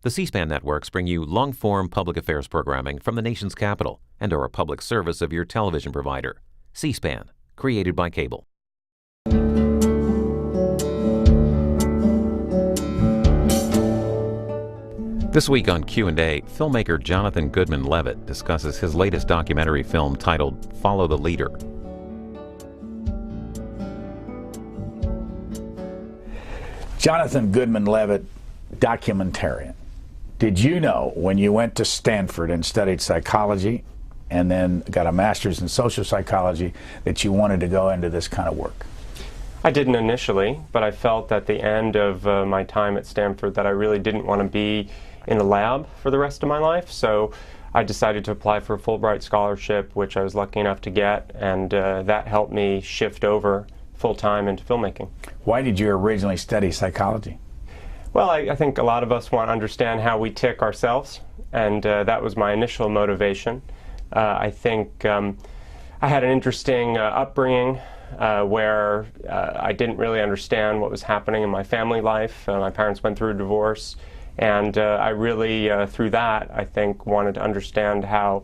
The C-SPAN networks bring you long-form public affairs programming from the nation's capital and are a public service of your television provider. C-SPAN, created by cable. This week on Q&A, filmmaker Jonathan Goodman Levitt discusses his latest documentary film titled Follow the Leader. Jonathan Goodman Levitt, documentarian. Did you know when you went to Stanford and studied psychology and then got a master's in social psychology that you wanted to go into this kind of work? I didn't initially, but I felt at the end of my time at Stanford that I really didn't want to be in a lab for the rest of my life, so I decided to apply for a Fulbright scholarship, which I was lucky enough to get, and that helped me shift over full-time into filmmaking. Why did you originally study psychology? Well, I think a lot of us want to understand how we tick ourselves, and that was my initial motivation. I think I had an interesting upbringing where I didn't really understand what was happening in my family life. My parents went through a divorce, and I really, through that, I think, wanted to understand how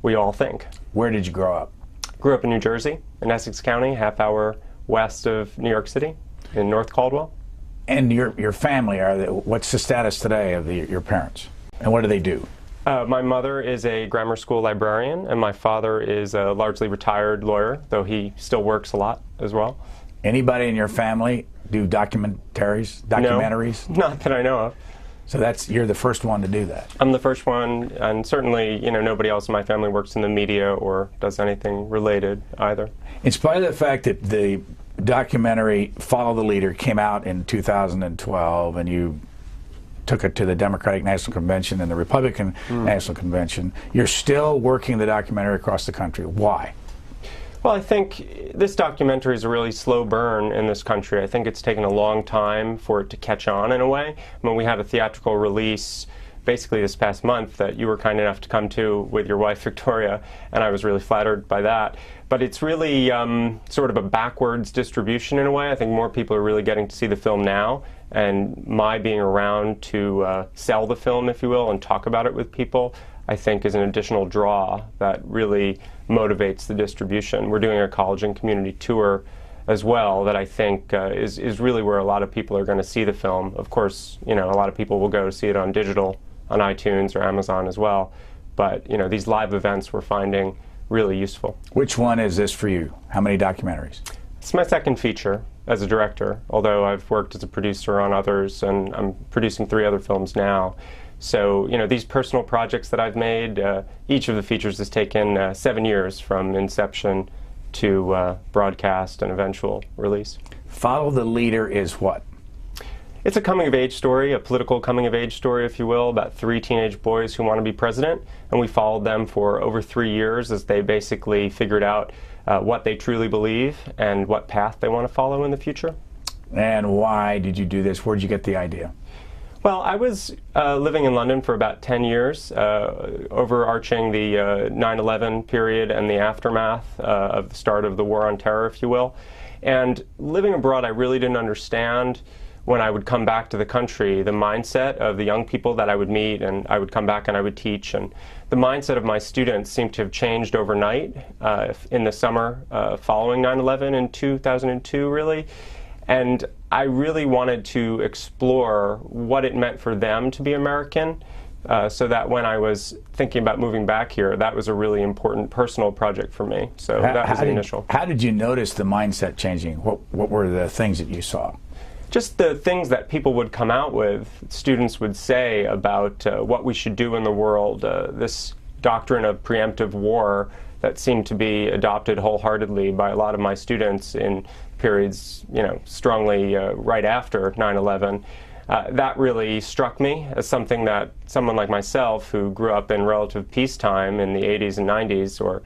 we all think. Where did you grow up? Grew up in New Jersey, in Essex County, half-hour west of New York City, in North Caldwell. And your family, what's the status today of your parents? And what do they do? My mother is a grammar school librarian, and my father is a largely retired lawyer, though he still works a lot as well. Anybody in your family do documentaries? No, not that I know of. So you're the first one to do that? I'm the first one, and certainly, nobody else in my family works in the media or does anything related either. In spite of the fact that the documentary Follow the Leader came out in 2012 and you took it to the Democratic National Convention and the Republican National Convention, you're still working the documentary across the country. Why? Well, I think this documentary is a really slow burn in this country. I think it's taken a long time for it to catch on in a way. I mean, we had a theatrical release basically this past month that you were kind enough to come to with your wife Victoria, and I was really flattered by that. But it's really sort of a backwards distribution in a way. I think more people are really getting to see the film now, and my being around to sell the film, if you will, and talk about it with people, I think is an additional draw that really motivates the distribution. We're doing a college and community tour as well that I think is really where a lot of people are going to see the film. Of course, a lot of people will go to see it on digital, on iTunes or Amazon as well. But, these live events we're finding really useful. Which one is this for you? How many documentaries? It's my second feature as a director, although I've worked as a producer on others, and I'm producing 3 other films now. So, these personal projects that I've made, each of the features has taken 7 years from inception to broadcast and eventual release. Follow the Leader is what? It's a coming-of-age story, a political coming-of-age story, if you will, about 3 teenage boys who want to be president, and we followed them for over 3 years as they basically figured out what they truly believe and what path they want to follow in the future. And why did you do this? Where did you get the idea? Well, I was living in London for about 10 years, overarching the 9/11 period and the aftermath of the start of the War on Terror, if you will. And living abroad, I really didn't understand, when I would come back to the country, the mindset of the young people that I would meet, and I would come back and I would teach. And the mindset of my students seemed to have changed overnight in the summer following 9/11 in 2002, really. And I really wanted to explore what it meant for them to be American, so that when I was thinking about moving back here, that was a really important personal project for me. So that was the initial. How did you notice the mindset changing? What were the things that you saw? Just the things that people would come out with, students would say about what we should do in the world, this doctrine of preemptive war that seemed to be adopted wholeheartedly by a lot of my students in periods, strongly right after 9/11. That really struck me as something that someone like myself, who grew up in relative peacetime in the 80s and 90s, or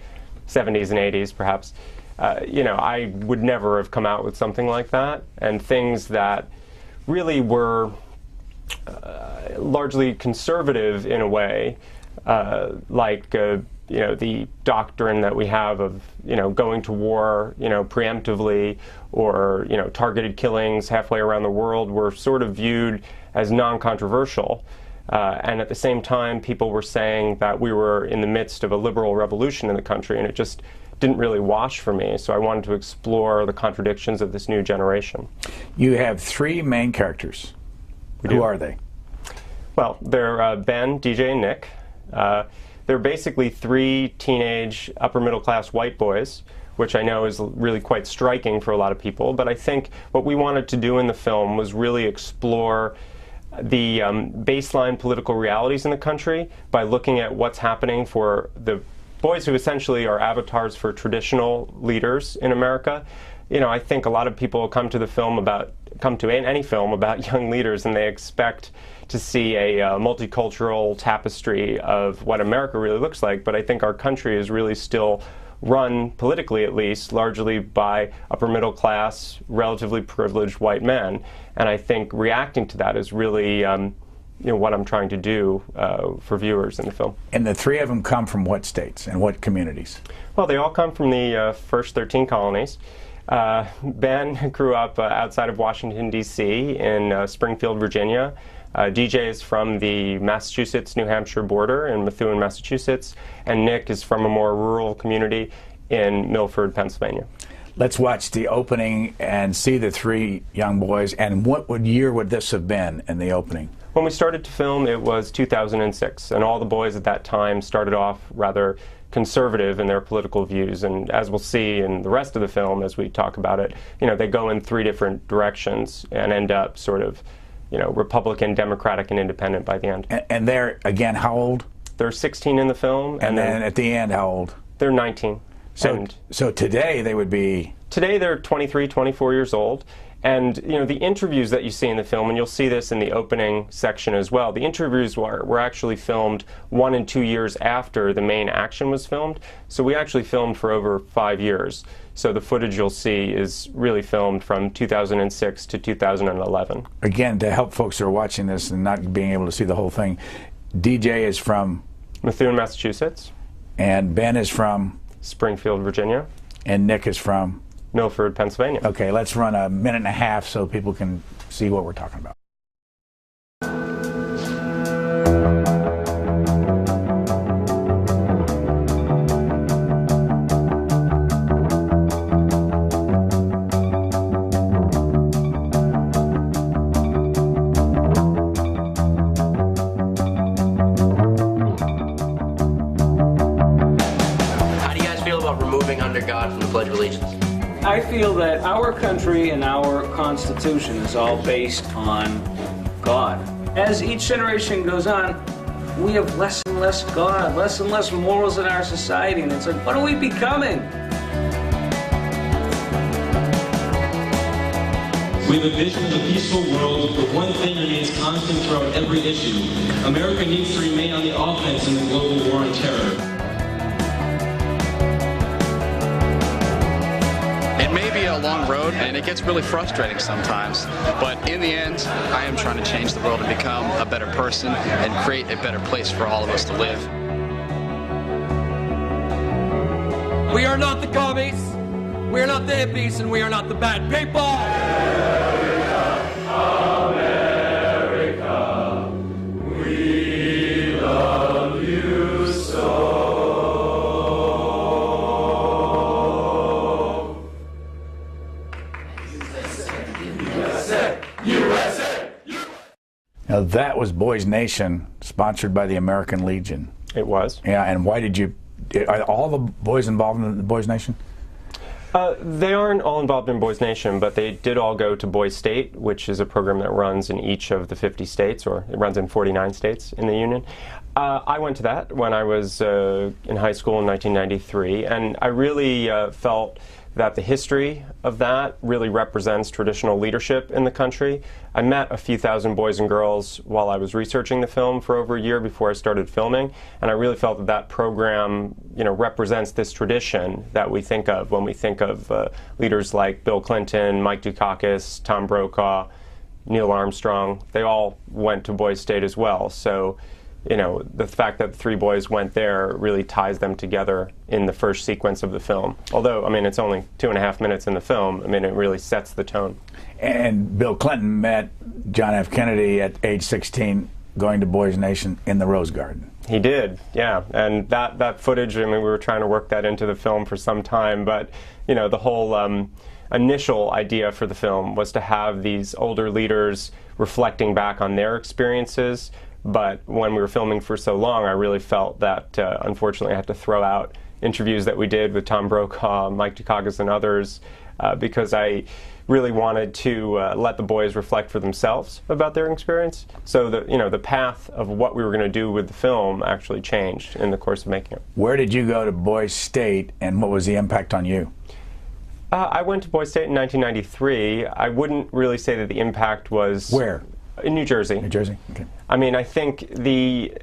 70s and 80s perhaps, I would never have come out with something like that, and things that really were largely conservative in a way, like the doctrine that we have of going to war preemptively, or targeted killings halfway around the world, were sort of viewed as non-controversial. And at the same time, people were saying that we were in the midst of a liberal revolution in the country, and it just didn't really wash for me. So I wanted to explore the contradictions of this new generation. You have three main characters. Who are they? Well, they're Ben, DJ, and Nick. They're basically three teenage, upper-middle-class white boys, which I know is really quite striking for a lot of people. But I think what we wanted to do in the film was really explore the baseline political realities in the country by looking at what's happening for the boys who essentially are avatars for traditional leaders in America. You know, I think a lot of people come to any film about young leaders, and they expect to see a multicultural tapestry of what America really looks like. But I think our country is really still run, politically at least, largely by upper middle class, relatively privileged white men. And I think reacting to that is really what I'm trying to do for viewers in the film. And the three of them come from what states and what communities? Well, they all come from the first 13 colonies. Ben grew up outside of Washington, D.C. in Springfield, Virginia. DJ is from the Massachusetts-New Hampshire border in Methuen, Massachusetts. And Nick is from a more rural community in Milford, Pennsylvania. Let's watch the opening and see the three young boys. And what year would this have been in the opening? When we started to film, it was 2006. And all the boys at that time started off rather conservative in their political views, and as we'll see in the rest of the film as we talk about it, they go in three different directions and end up sort of, Republican, Democratic, and Independent by the end. And they're, again, how old? They're 16 in the film. And then at the end, how old? They're 19. So today they would be? Today they're 23, 24 years old. And the interviews that you see in the film, and you'll see this in the opening section as well, the interviews were actually filmed 1 and 2 years after the main action was filmed. So we actually filmed for over 5 years. So the footage you'll see is really filmed from 2006 to 2011. Again, to help folks who are watching this and not being able to see the whole thing, DJ is from? Methuen, Massachusetts. And Ben is from? Springfield, Virginia. And Nick is from? Milford, Pennsylvania. Okay, let's run a minute and a half so people can see what we're talking about. How do you guys feel about removing under God from the Pledge of Allegiance? I feel that our country and our Constitution is all based on God. As each generation goes on, we have less and less God, less and less morals in our society, and it's like, what are we becoming? We have a vision of a peaceful world, but one thing remains constant throughout every issue. America needs to remain on the offense in the global war on terror. It may be a long road, and it gets really frustrating sometimes, but in the end, I am trying to change the world and become a better person and create a better place for all of us to live. We are not the commies, we are not the hippies, and we are not the bad people! America, America, we love you so. Now that was Boys Nation, sponsored by the American Legion. It was. Yeah, and why did you, are all the boys involved in the Boys Nation? They aren't all involved in Boys Nation, but they did all go to Boys State, which is a program that runs in each of the 50 states, or it runs in 49 states in the Union. I went to that when I was in high school in 1993, and I really felt that the history of that really represents traditional leadership in the country. I met a few thousand boys and girls while I was researching the film for over a year before I started filming, and I really felt that that program, represents this tradition that we think of when we think of leaders like Bill Clinton, Mike Dukakis, Tom Brokaw, Neil Armstrong. They all went to Boys State as well. So, the fact that the three boys went there really ties them together in the first sequence of the film. Although, it's only 2.5 minutes in the film, it really sets the tone. And Bill Clinton met John F. Kennedy at age 16 going to Boys Nation in the Rose Garden. He did, yeah. And that footage, I mean, we were trying to work that into the film for some time, but, you know, the whole initial idea for the film was to have these older leaders reflecting back on their experiences. But when we were filming for so long, I really felt that, unfortunately, I had to throw out interviews that we did with Tom Brokaw, Mike Dukakis, and others, because I really wanted to let the boys reflect for themselves about their experience. So the path of what we were going to do with the film actually changed in the course of making it. Where did you go to Boys State, and what was the impact on you? I went to Boys State in 1993. I wouldn't really say that the impact was... Where? In New Jersey. New Jersey, okay. I mean, I think the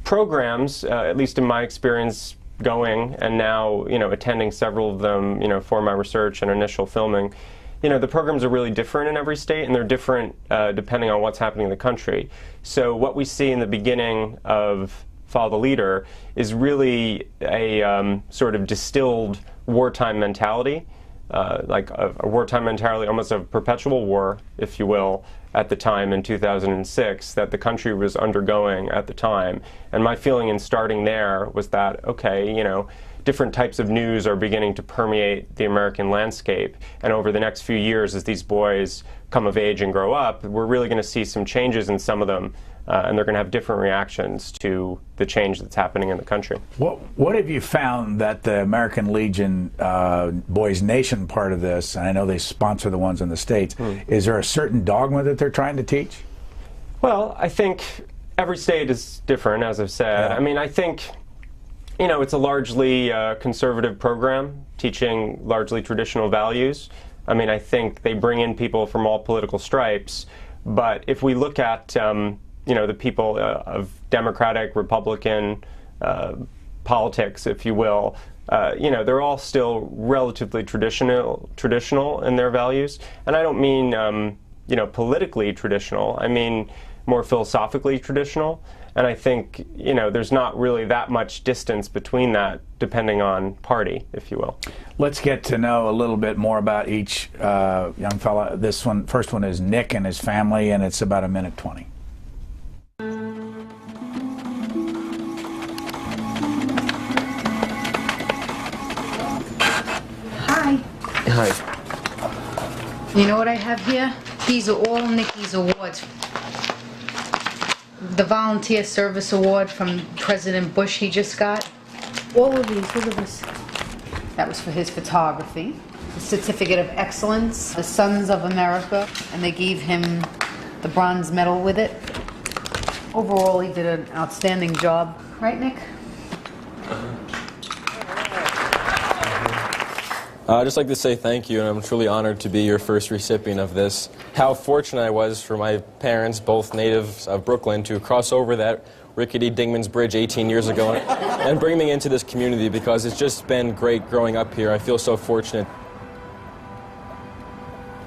programs, at least in my experience going and now, you know, attending several of them, you know, for my research and initial filming, you know, the programs are really different in every state, and they're different depending on what's happening in the country. So what we see in the beginning of Follow the Leader is really a sort of distilled wartime mentality, like a wartime mentality, almost of perpetual war, if you will, at the time in 2006 that the country was undergoing at the time. And my feeling in starting there was that, okay, you know, different types of news are beginning to permeate the American landscape, and over the next few years as these boys come of age and grow up, we're really going to see some changes in some of them, and they're going to have different reactions to the change that's happening in the country. What have you found that the American Legion Boys Nation part of this, and I know they sponsor the ones in the States, is there a certain dogma that they're trying to teach? Well, I think every state is different, as I've said. Yeah. I mean, I think, you know, it's a largely conservative program, teaching largely traditional values. I mean, I think they bring in people from all political stripes, but if we look at you know, the people of Democratic, Republican politics, if you will, you know, they're all still relatively traditional in their values. And I don't mean, you know, politically traditional. I mean more philosophically traditional. And I think, you know, there's not really that much distance between that, depending on party, if you will. Let's get to know a little bit more about each young fella. This one, first one is Nick and his family, and it's about 1:20. Hi. You know what I have here? These are all Nikki's awards. The Volunteer Service Award from President Bush he just got. All of these, look at this. That was for his photography. The Certificate of Excellence, the Sons of America, and they gave him the bronze medal with it. Overall, he did an outstanding job. Right, Nick? I'd just like to say thank you, and I'm truly honored to be your first recipient of this. How fortunate I was for my parents, both natives of Brooklyn, to cross over that rickety Dingman's Bridge 18 years ago and bring me into this community, because it's just been great growing up here. I feel so fortunate.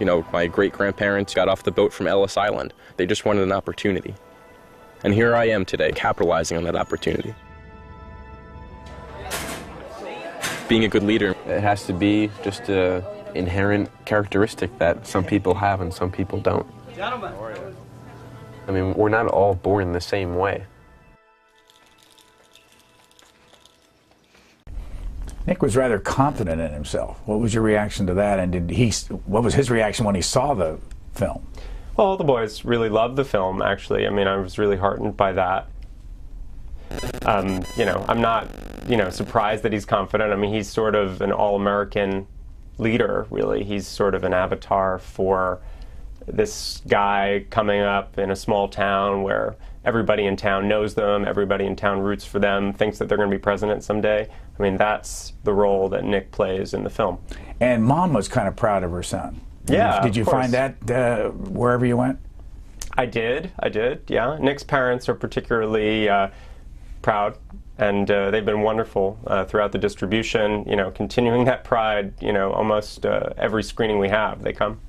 You know, my great-grandparents got off the boat from Ellis Island. They just wanted an opportunity. And here I am today, capitalizing on that opportunity. Being a good leader, it has to be just an inherent characteristic that some people have and some people don't. Gentlemen. I mean, we're not all born the same way. Nick was rather confident in himself. What was your reaction to that, and what was his reaction when he saw the film? Well, the boys really loved the film, actually. I mean, I was really heartened by that. You know, I'm not, you know, surprised that he's confident. I mean, he's sort of an all-American leader, really. He's sort of an avatar for this guy coming up in a small town where everybody in town knows them, everybody in town roots for them, thinks that they're going to be president someday. I mean, that's the role that Nick plays in the film. And Mom was kind of proud of her son. Yeah, Did you find that wherever you went? I did, yeah. Nick's parents are particularly proud, and they've been wonderful throughout the distribution, you know, continuing that pride, you know, almost every screening we have, they come.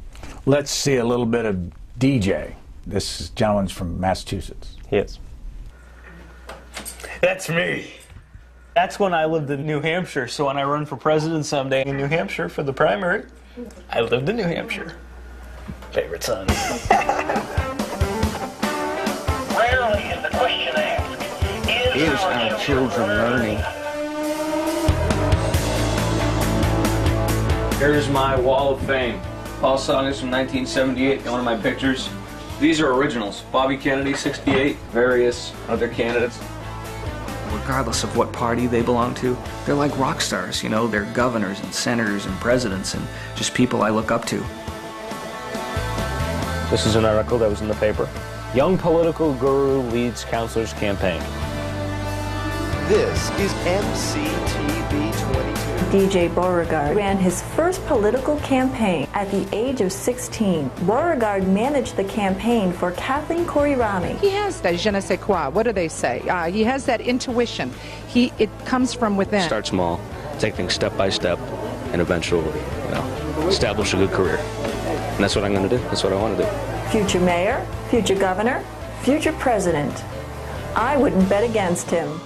Let's see a little bit of DJ. This gentleman's from Massachusetts. He is. That's me. That's when I lived in New Hampshire, so when I run for president someday in New Hampshire for the primary, I lived in New Hampshire. Favorite son. question asked. Is our children learning? Here's my wall of fame. Paul saw this from 1978, one of my pictures. These are originals. Bobby Kennedy, 68, various other candidates. Regardless of what party they belong to, they're like rock stars, you know, they're governors and senators and presidents and just people I look up to. This is an article that was in the paper. Young political guru leads counselor's campaign. This is MCTV 22. DJ Beauregard ran his first political campaign at the age of 16. Beauregard managed the campaign for Kathleen Korirami. He has that je ne sais quoi. What do they say? He has that intuition. It comes from within. Start small, take things step by step, and eventually, establish a good career. And that's what I'm going to do. That's what I want to do. Future mayor, future governor, future president. I wouldn't bet against him.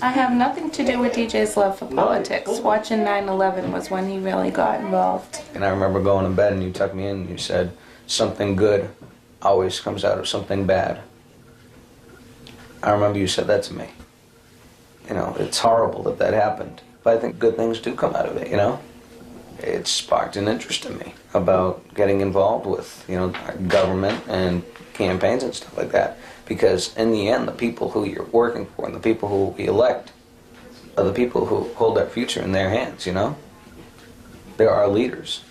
I have nothing to do with DJ's love for politics. Watching 9/11 was when he really got involved. And I remember going to bed and you tucked me in and you said, something good always comes out of something bad. I remember you said that to me. You know, it's horrible that that happened, but I think good things do come out of it, you know? It sparked an interest in me about getting involved with, government and campaigns and stuff like that. Because in the end, the people who you're working for and the people who we elect are the people who hold our future in their hands, you know? They're our leaders.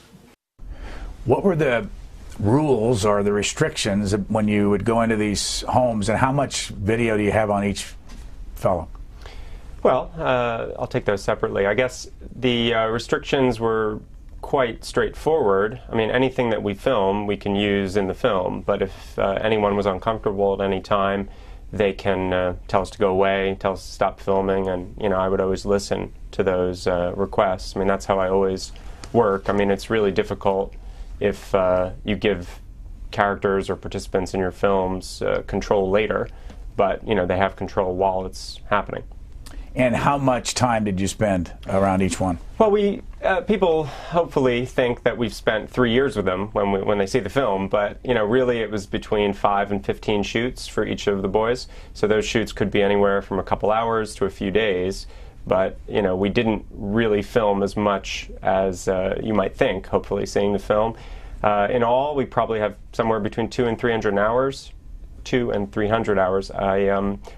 What were the rules or the restrictions when you would go into these homes, and how much video do you have on each fellow? Well, I'll take those separately. I guess the restrictions were quite straightforward. I mean, anything that we film, we can use in the film, but if anyone was uncomfortable at any time, they can tell us to go away, tell us to stop filming, and, I would always listen to those requests. I mean, that's how I always work. I mean, it's really difficult if you give characters or participants in your films control later, but, they have control while it's happening. And how much time did you spend around each one? Well, people hopefully think that we've spent 3 years with them when they see the film, but really it was between 5 and 15 shoots for each of the boys. So those shoots could be anywhere from a couple hours to a few days, but we didn't really film as much as you might think. Hopefully, seeing the film, in all, we probably have somewhere between 200 and 300 hours. 200 and 300 hours. I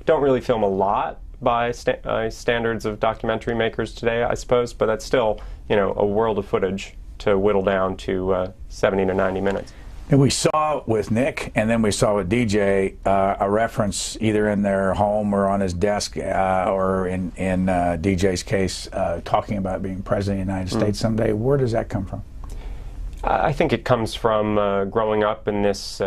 don't really film a lot by standards of documentary makers today, I suppose, but that's still, a world of footage to whittle down to 70 to 90 minutes. And we saw with Nick, and then we saw with DJ, a reference either in their home or on his desk, or in DJ's case, talking about being president of the United States someday. Where does that come from? I think it comes from growing up in this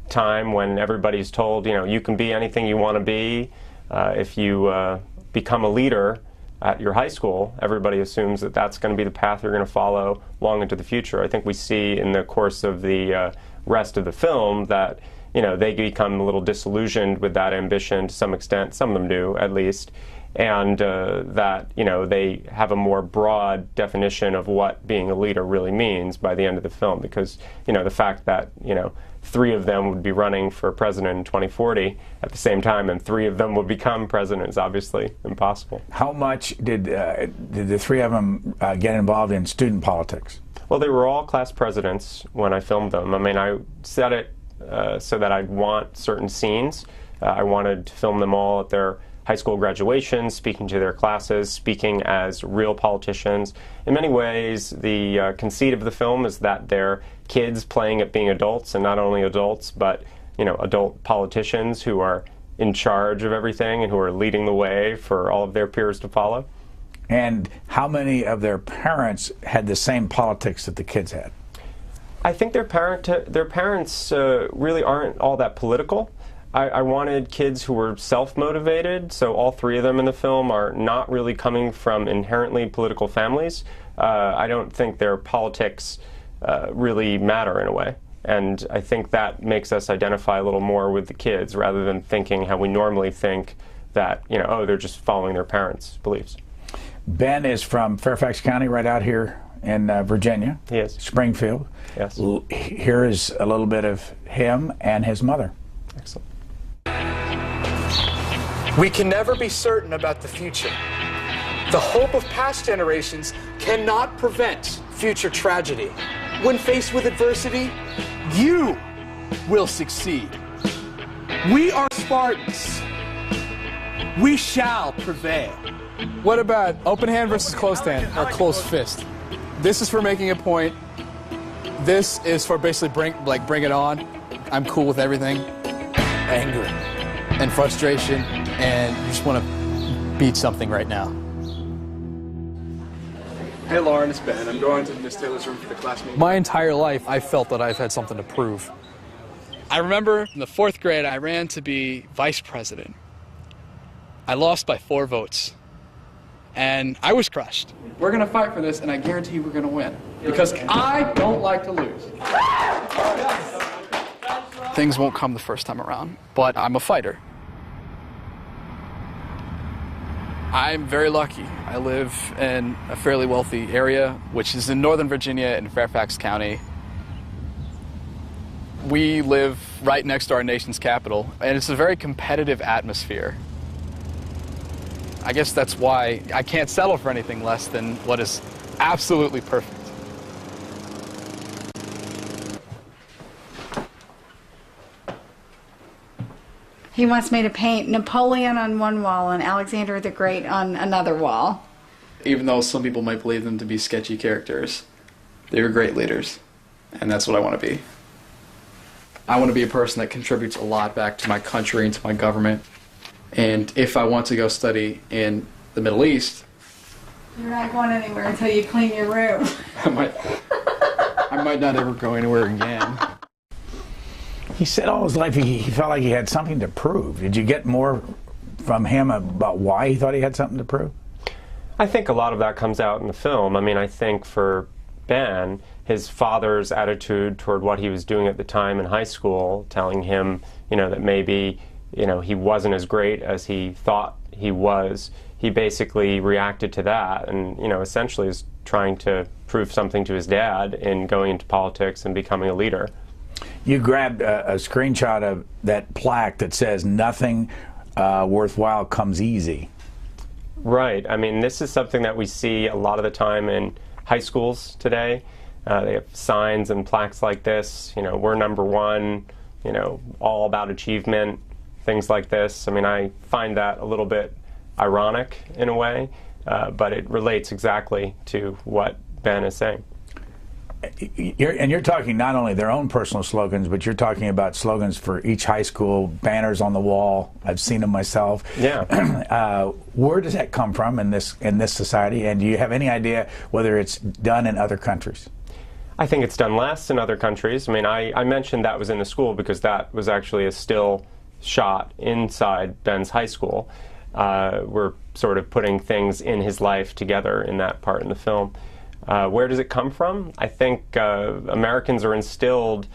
time when everybody's told, you can be anything you want to be. If you become a leader at your high school, everybody assumes that that's going to be the path you're going to follow long into the future. I think we see in the course of the rest of the film that, they become a little disillusioned with that ambition to some extent. Some of them do, at least. And that, they have a more broad definition of what being a leader really means by the end of the film. Because, the fact that, 3 of them would be running for president in 2040 at the same time, and 3 of them would become president is obviously impossible. How much did the 3 of them get involved in student politics? Well, they were all class presidents when I filmed them. I mean, I set it so that I'd want certain scenes. I wanted to film them all at their high school graduations, speaking to their classes, speaking as real politicians. In many ways, the conceit of the film is that they're kids playing at being adults, and not only adults, but adult politicians who are in charge of everything and who are leading the way for all of their peers to follow. And how many of their parents had the same politics that the kids had? I think their parents really aren't all that political. I wanted kids who were self-motivated, so all 3 of them in the film are not really coming from inherently political families. I don't think their politics really matter in a way, and I think that makes us identify a little more with the kids rather than thinking how we normally think that, they're just following their parents' beliefs. Ben is from Fairfax County, right out here in Virginia. He is. Springfield. Yes. Here is a little bit of him and his mother. Excellent. We can never be certain about the future. The hope of past generations cannot prevent future tragedy. When faced with adversity, you will succeed. We are Spartans. We shall prevail. What about open hand versus closed hand, or closed fist? This is for making a point. This is for basically bring it on. I'm cool with everything. Anger and frustration, and you just want to beat something right now. Hey Lauren, it's Ben. I'm going to Miss Taylor's room for the class meeting. My entire life, I felt that I've had something to prove. I remember in the 4th grade, I ran to be vice president. I lost by 4 votes. And I was crushed. We're gonna fight for this, and I guarantee we're gonna win. Because I don't like to lose. Things won't come the first time around, but I'm a fighter. I'm very lucky. I live in a fairly wealthy area, which is in Northern Virginia in Fairfax County. We live right next to our nation's capital, and it's a very competitive atmosphere. I guess that's why I can't settle for anything less than what is absolutely perfect. He wants me to paint Napoleon on one wall and Alexander the Great on another wall. Even though some people might believe them to be sketchy characters, they were great leaders, and that's what I want to be. I want to be a person that contributes a lot back to my country and to my government. And if I want to go study in the Middle East... You're not going anywhere until you clean your room. I might not ever go anywhere again. He said all his life he felt like he had something to prove. Did you get more from him about why he thought he had something to prove? I think a lot of that comes out in the film. I mean, I think for Ben, his father's attitude toward what he was doing at the time in high school, telling him, that maybe, he wasn't as great as he thought he was, he basically reacted to that and, essentially is trying to prove something to his dad in going into politics and becoming a leader. You grabbed a screenshot of that plaque that says, "Nothing worthwhile comes easy." Right. I mean, this is something that we see a lot of the time in high schools today. They have signs and plaques like this, we're number one, all about achievement, things like this. I mean, I find that a little bit ironic in a way, but it relates exactly to what Ben is saying. You're talking not only their own personal slogans, but you're talking about slogans for each high school, banners on the wall. I've seen them myself. Yeah. Where does that come from in this society? And do you have any idea whether it's done in other countries? I think it's done less in other countries. I mean, I mentioned that was in the school because that was actually a still shot inside Ben's high school. We're sort of putting things in his life together in that part in the film. Where does it come from? I think Americans are instilled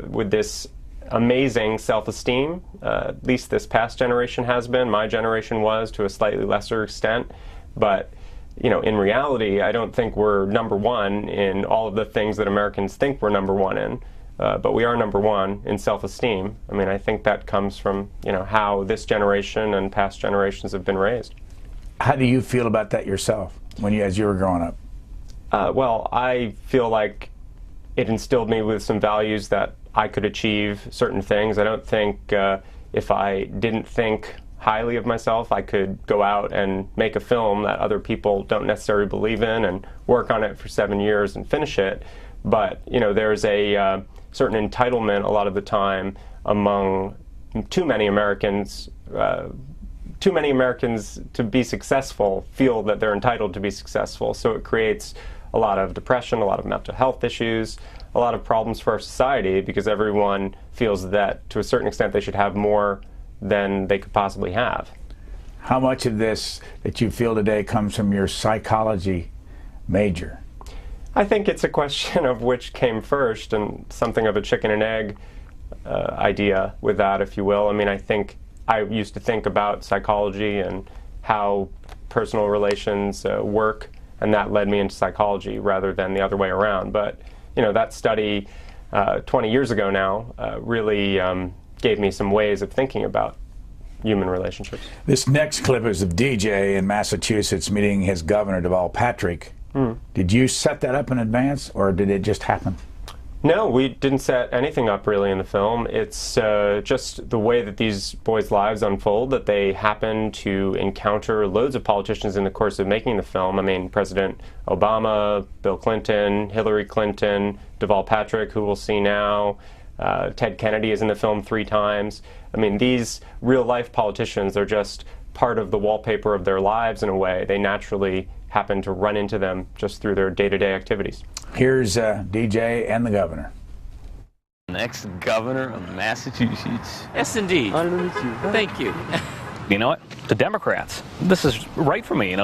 with this amazing self-esteem. At least this past generation has been. My generation was to a slightly lesser extent. But, in reality, I don't think we're number one in all of the things that Americans think we're number one in. But we are number one in self-esteem. I mean, I think that comes from, how this generation and past generations have been raised. How do you feel about that yourself as you were growing up? Well, I feel like it instilled me with some values that I could achieve certain things. I don't think if I didn't think highly of myself, I could go out and make a film that other people don't necessarily believe in and work on it for 7 years and finish it. But, there's a certain entitlement a lot of the time among too many Americans to be successful feel that they're entitled to be successful. So it creates a lot of depression, a lot of mental health issues, a lot of problems for our society because everyone feels that to a certain extent they should have more than they could possibly have. How much of this that you feel today comes from your psychology major? I think it's a question of which came first and something of a chicken and egg idea with that, if you will. I mean, I think I used to think about psychology and how personal relations work and that led me into psychology rather than the other way around. But that study 20 years ago now really gave me some ways of thinking about human relationships. This next clip is of DJ in Massachusetts meeting his governor, Deval Patrick. Did you set that up in advance, or did it just happen? No, we didn't set anything up really in the film. It's just the way that these boys' lives unfold, that they happen to encounter loads of politicians in the course of making the film. I mean, President Obama, Bill Clinton, Hillary Clinton, Deval Patrick, who we'll see now, Ted Kennedy is in the film 3 times. I mean, these real-life politicians are just part of the wallpaper of their lives in a way. They naturally happen to run into them just through their day-to-day activities. Here's DJ and the governor. Next governor of Massachusetts. Yes, indeed. Thank you. You know what? The Democrats. This is right for me,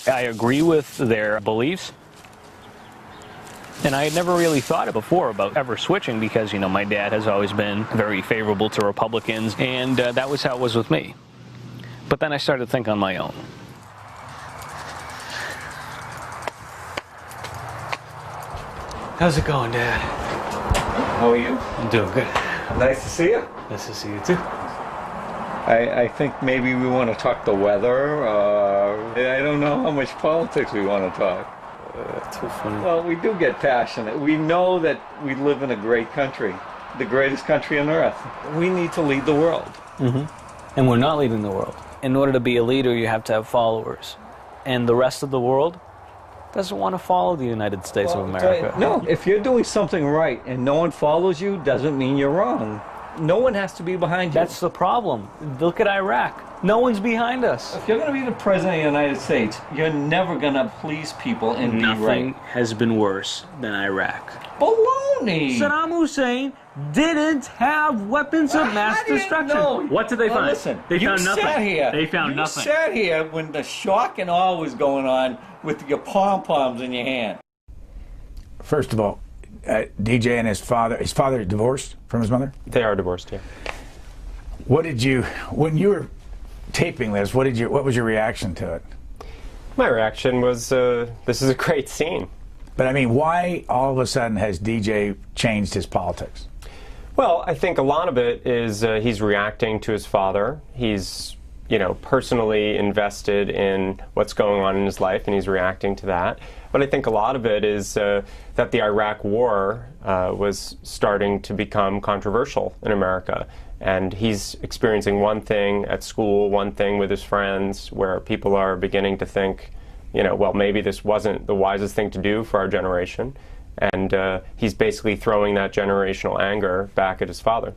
I agree with their beliefs. And I had never really thought before about ever switching because, my dad has always been very favorable to Republicans, and that was how it was with me. But then I started to think on my own. How's it going, Dad? How are you? I'm doing good. Nice to see you. Nice to see you too. I think maybe we want to talk the weather. I don't know how much politics we want to talk. Too funny. Well, we do get passionate. We know that we live in a great country, the greatest country on earth. We need to lead the world. And we're not leading the world. In order to be a leader, you have to have followers. And the rest of the world doesn't want to follow the United States of America. No, if you're doing something right and no one follows you, doesn't mean you're wrong. No one has to be behind you. That's the problem. Look at Iraq. No one's behind us. If you're going to be the president of the United States, you're never going to please people and be right. Nothing has been worse than Iraq. Baloney! Saddam Hussein didn't have weapons of mass destruction. What did they find? Listen, they found nothing. They found nothing. You sat here when the shock and awe was going on with your pom-poms in your hand. First of all, DJ and his father divorced from his mother? They are divorced, yeah. What did you, when you were taping this, what was your reaction to it? My reaction was, this is a great scene. But I mean, why all of a sudden has DJ changed his politics? Well, I think a lot of it is he's reacting to his father. He's, personally invested in what's going on in his life, and he's reacting to that. But I think a lot of it is that the Iraq War was starting to become controversial in America. And he's experiencing one thing at school, one thing with his friends, where people are beginning to think, well, maybe this wasn't the wisest thing to do for our generation. And he's basically throwing that generational anger back at his father.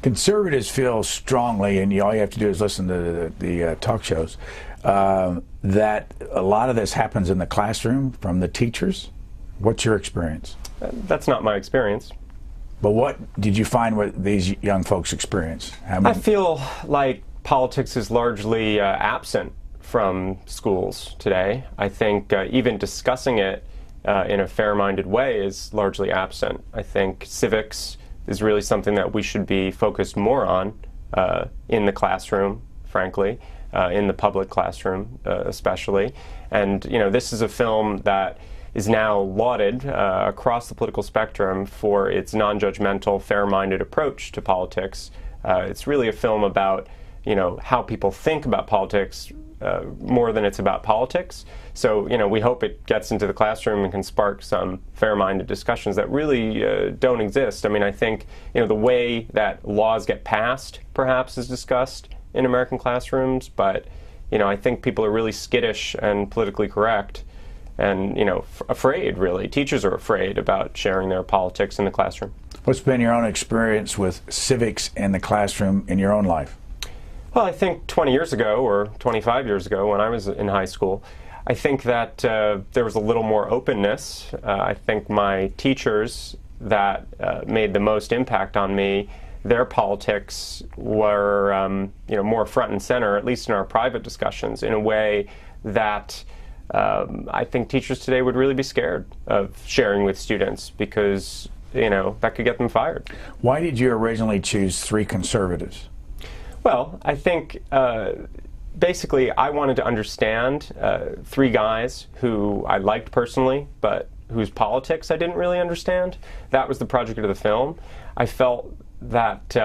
Conservatives feel strongly, and all you have to do is listen to the talk shows, that a lot of this happens in the classroom from the teachers. What's your experience? That's not my experience. But what did you find what these young folks experience? I feel like politics is largely absent from schools today. I think even discussing it in a fair-minded way is largely absent. I think civics is really something that we should be focused more on in the classroom, frankly, in the public classroom especially. And, this is a film that is now lauded across the political spectrum for its non-judgmental, fair-minded approach to politics. It's really a film about, how people think about politics more than it's about politics. So, we hope it gets into the classroom and can spark some fair-minded discussions that really don't exist. I mean, I think, the way that laws get passed, perhaps, is discussed in American classrooms, but, I think people are really skittish and politically correct and, afraid, really. Teachers are afraid about sharing their politics in the classroom. What's been your own experience with civics in the classroom in your own life? Well, I think 20 years ago or 25 years ago when I was in high school, I think that there was a little more openness. I think my teachers that made the most impact on me, their politics were more front and center, at least in our private discussions, in a way that I think teachers today would really be scared of sharing with students because, that could get them fired. Why did you originally choose 3 conservatives? Well, I think basically, I wanted to understand three guys who I liked personally, but whose politics I didn't really understand. That was the project of the film. I felt that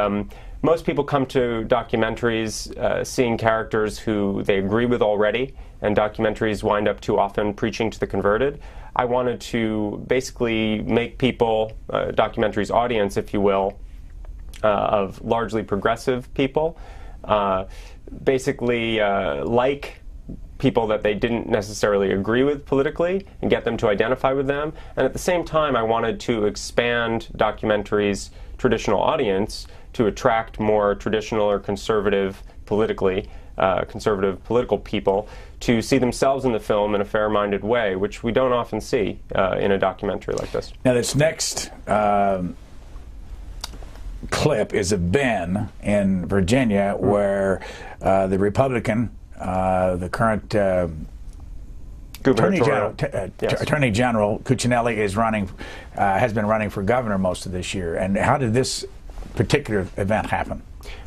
most people come to documentaries seeing characters who they agree with already, and documentaries wind up too often preaching to the converted. I wanted to basically make people, documentaries audience, if you will, of largely progressive people, basically like people that they didn't necessarily agree with politically and get them to identify with them. And at the same time, I wanted to expand documentaries' traditional audience to attract more traditional or conservative politically, conservative political people to see themselves in the film in a fair-minded way, which we don't often see in a documentary like this. Now, this next clip is of Ben in Virginia, where the Republican, the current Attorney General Cuccinelli is running, has been running for governor most of this year. And how did this particular event happen?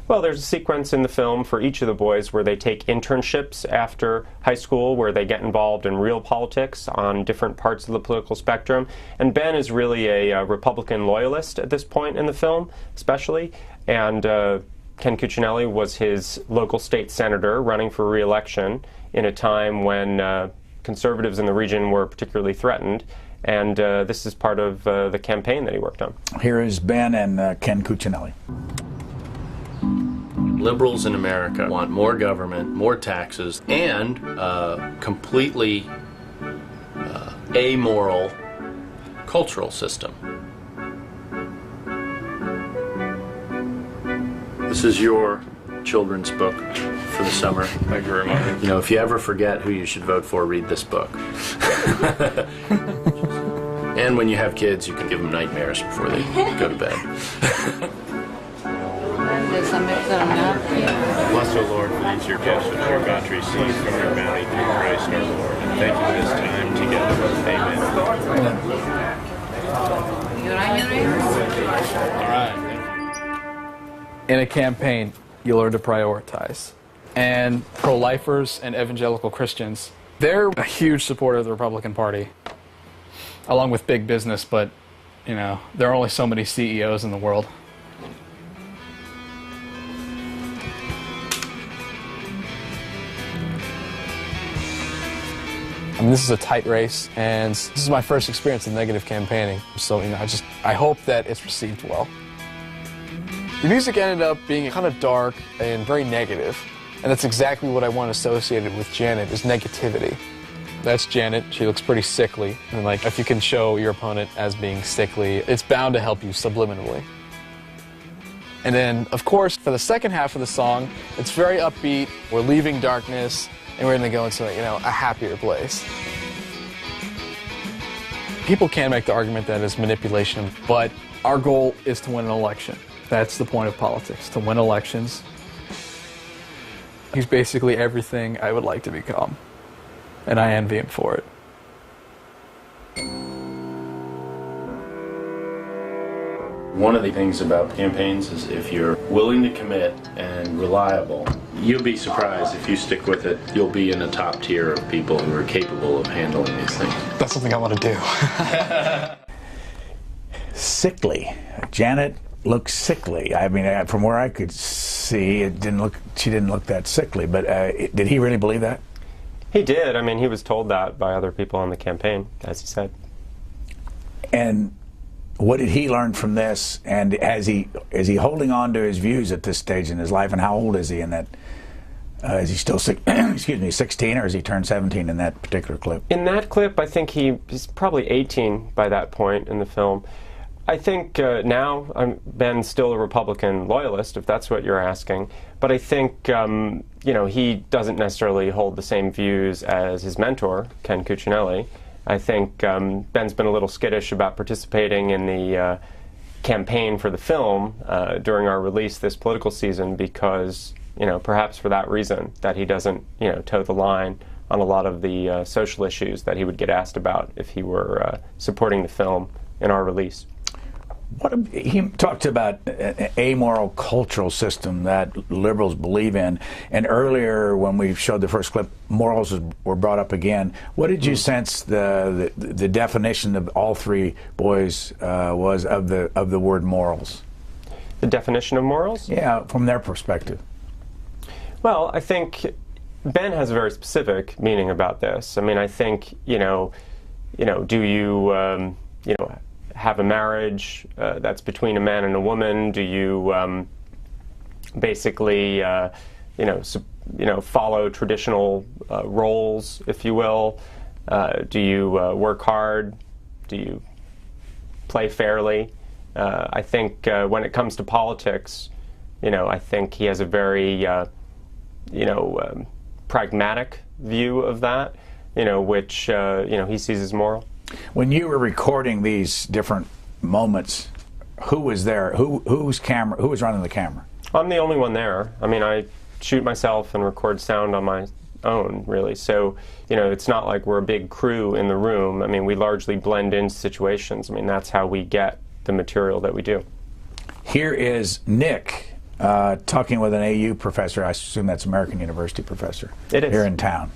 Well, there's a sequence in the film for each of the boys where they take internships after high school, where they get involved in real politics on different parts of the political spectrum. And Ben is really a Republican loyalist at this point in the film, especially. And Ken Cuccinelli was his local state senator running for re-election in a time when conservatives in the region were particularly threatened. And this is part of the campaign that he worked on. Here is Ben and Ken Cuccinelli. Liberals in America want more government, more taxes, and completely amoral cultural system. This is your children's book for the summer. Thank you very much. You know, if you ever forget who you should vote for, read this book. And when you have kids, you can give them nightmares before they go to bed. Bless, O Lord, for these your gifts, which your bounty receives from your bounty through Christ our Lord. And thank you for this time together. Amen. All right. In a campaign, you learn to prioritize. And pro-lifers and evangelical Christians, they're a huge supporter of the Republican Party, along with big business, but, you know, there are only so many CEOs in the world. I mean, this is a tight race, and this is my first experience in negative campaigning. So, you know, I hope that it's received well. The music ended up being kind of dark and very negative, and that's exactly what I want associated with Janet, is negativity. That's Janet. She looks pretty sickly, and like, if you can show your opponent as being sickly, it's bound to help you subliminally. And then, of course, for the second half of the song, it's very upbeat. We're leaving darkness, and we're going to go into, you know, a happier place. People can make the argument that it's manipulation, but our goal is to win an election. That's the point of politics, to win elections. He's basically everything I would like to become, and I envy him for it. One of the things about campaigns is if you're willing to commit and reliable, you'll be surprised if you stick with it. You'll be in the top tier of people who are capable of handling these things. That's something I want to do. Sickly. Janet looks sickly. I mean, from where I could see, she didn't look that sickly, but did he really believe that? He did. I mean, he was told that by other people on the campaign, as he said. And what did he learn from this? And is he holding on to his views at this stage in his life? And how old is he in that? Is he still 16, or has he turned 17 in that particular clip? In that clip, I think he's probably 18 by that point in the film. I think now Ben's still a Republican loyalist, if that's what you're asking. But I think you know, he doesn't necessarily hold the same views as his mentor, Ken Cuccinelli. I think Ben's been a little skittish about participating in the campaign for the film during our release this political season because, you know, perhaps for that reason, that he doesn't, you know, toe the line on a lot of the social issues that he would get asked about if he were supporting the film in our release. He talked about an amoral cultural system that liberals believe in, and earlier when we showed the first clip, morals were brought up again. What did you sense the definition of all three boys was of the word morals? The definition of morals? Yeah, from their perspective. Well, I think Ben has a very specific meaning about this. I mean, I think do you have a marriage that's between a man and a woman? Do you basically follow traditional roles, if you will? Do you work hard? Do you play fairly? I think when it comes to politics, I think he has a very pragmatic view of that, which he sees as moral. When you were recording these different moments, who was there? Who was running the camera? I'm the only one there. I mean, I shoot myself and record sound on my own, really. So, it's not like we're a big crew in the room. I mean, we largely blend into situations. I mean, that's how we get the material that we do. Here is Nick talking with an AU professor. I assume that's American University professor. It is. Here in town.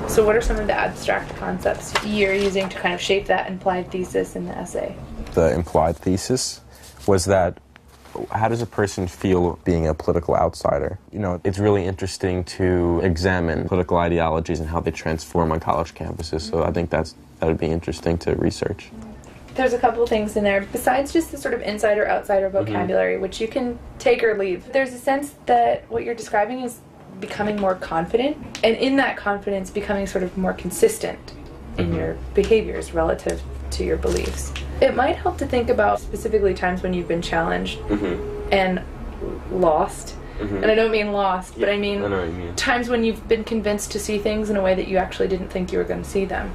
So what are some of the abstract concepts you're using to kind of shape that implied thesis in the essay? The implied thesis was that how does a person feel being a political outsider? It's really interesting to examine political ideologies and how they transform on college campuses, so I think that would be interesting to research. There's a couple things in there, besides just the sort of insider-outsider vocabulary, which you can take or leave. There's a sense that what you're describing is becoming more confident, and in that confidence becoming sort of more consistent in your behaviors relative to your beliefs. It might help to think about specifically times when you've been challenged and lost. And I don't mean lost, but I mean times when you've been convinced to see things in a way that you actually didn't think you were going to see them.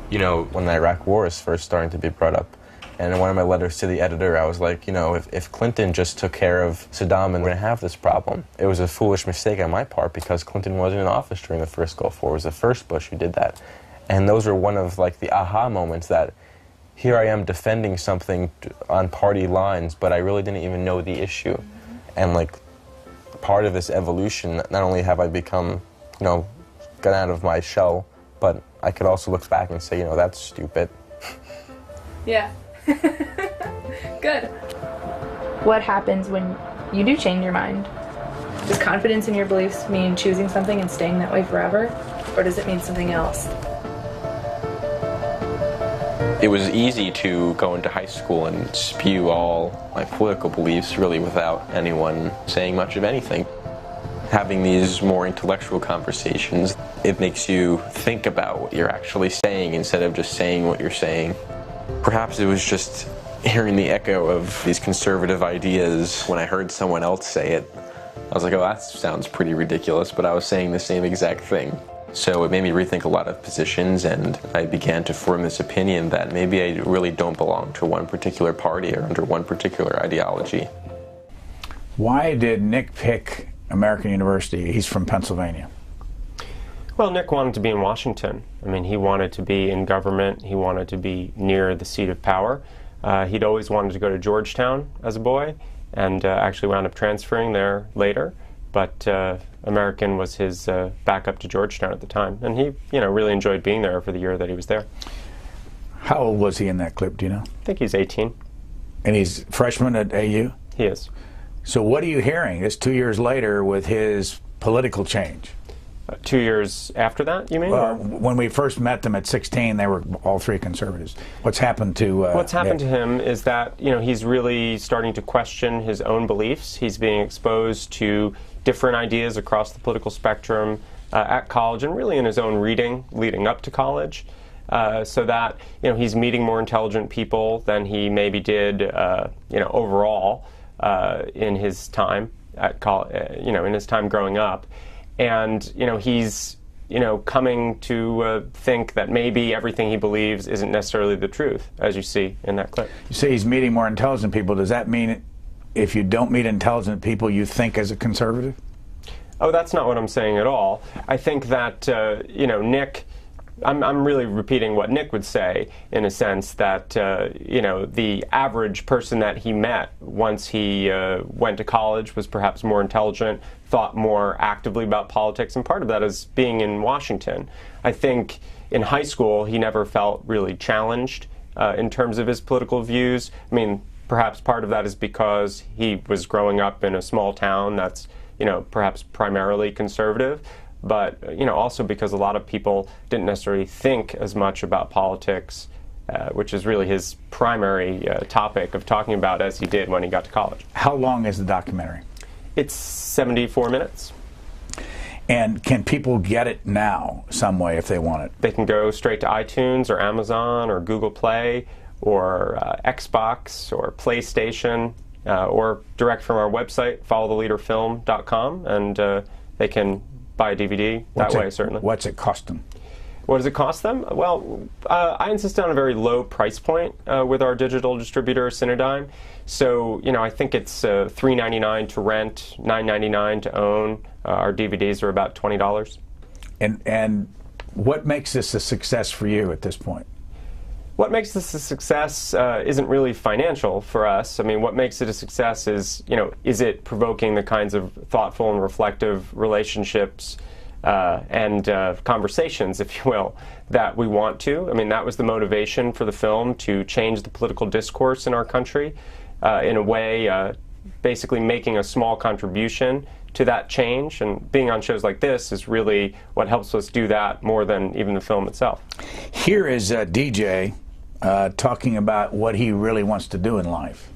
When the Iraq War is first starting to be brought up, and in one of my letters to the editor, I was like, if Clinton just took care of Saddam, and we're going to have this problem. It was a foolish mistake on my part because Clinton wasn't in office during the first Gulf War. It was the first Bush who did that. And those are one of the aha moments that here I am defending something on party lines, but I really didn't even know the issue. And part of this evolution, not only have I become, gone out of my shell, but I could also look back and say, that's stupid. Yeah. Good. What happens when you do change your mind? Does confidence in your beliefs mean choosing something and staying that way forever? Or does it mean something else? It was easy to go into high school and spew all my political beliefs really without anyone saying much of anything. Having these more intellectual conversations, it makes you think about what you're actually saying instead of just saying what you're saying. Perhaps it was just hearing the echo of these conservative ideas when I heard someone else say it. I was like, oh, that sounds pretty ridiculous, but I was saying the same exact thing. So it made me rethink a lot of positions, and I began to form this opinion that maybe I really don't belong to one particular party or under one particular ideology. Why did Nick pick American University? He's from Pennsylvania. Well, Nick wanted to be in Washington. I mean, he wanted to be in government. He wanted to be near the seat of power. He'd always wanted to go to Georgetown as a boy, and actually wound up transferring there later. But American was his backup to Georgetown at the time, and he, really enjoyed being there for the year that he was there. How old was he in that clip? Do you know? I think he's 18. And he's freshman at AU? He is. So what are you hearing? It's 2 years later with his political change. 2 years after that, you mean? Well, when we first met them at 16, they were all three conservatives. What's happened to What's happened to him is that, he's really starting to question his own beliefs. He's being exposed to different ideas across the political spectrum at college and really in his own reading leading up to college. So that, he's meeting more intelligent people than he maybe did, overall in his time at college, in his time growing up. And, he's, coming to think that maybe everything he believes isn't necessarily the truth, as you see in that clip. You say he's meeting more intelligent people. Does that mean if you don't meet intelligent people, you think as a conservative? Oh, that's not what I'm saying at all. I think that, Nick I'm really repeating what Nick would say, in a sense that, you know, the average person that he met once he went to college was perhaps more intelligent, thought more actively about politics, and part of that is being in Washington. I think in high school he never felt really challenged in terms of his political views. I mean, perhaps part of that is because he was growing up in a small town that's, you know, perhaps primarily conservative. But, you know, also because a lot of people didn't necessarily think as much about politics, which is really his primary topic of talking about, as he did when he got to college. How long is the documentary? It's 74 minutes. And can people get it now some way if they want it? They can go straight to iTunes or Amazon or Google Play or Xbox or PlayStation or direct from our website, followtheleaderfilm.com, and they can buy a DVD that way, certainly. What's it cost them? What does it cost them? Well, I insist on a very low price point with our digital distributor, Cinedigm. So, you know, I think it's $3.99 to rent, $9.99 to own. Our DVDs are about $20. And what makes this a success for you at this point? What makes this a success isn't really financial for us. I mean, what makes it a success is, you know, is it provoking the kinds of thoughtful and reflective relationships and conversations, if you will, that we want to. I mean, that was the motivation for the film, to change the political discourse in our country in a way, basically making a small contribution to that change, and being on shows like this is really what helps us do that more than even the film itself. Here is DJ talking about what he really wants to do in life.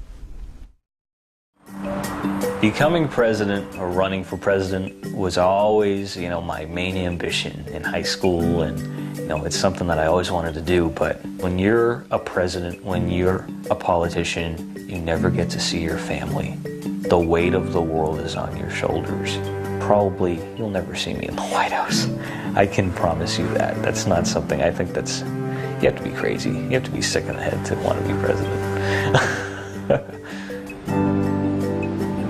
Becoming president or running for president was always, you know, my main ambition in high school, and, you know, it's something that I always wanted to do. But when you're a president, when you're a politician, you never get to see your family. The weight of the world is on your shoulders. Probably you'll never see me in the White House. I can promise you that. That's not something, I think that's, you have to be crazy. You have to be sick in the head to want to be president.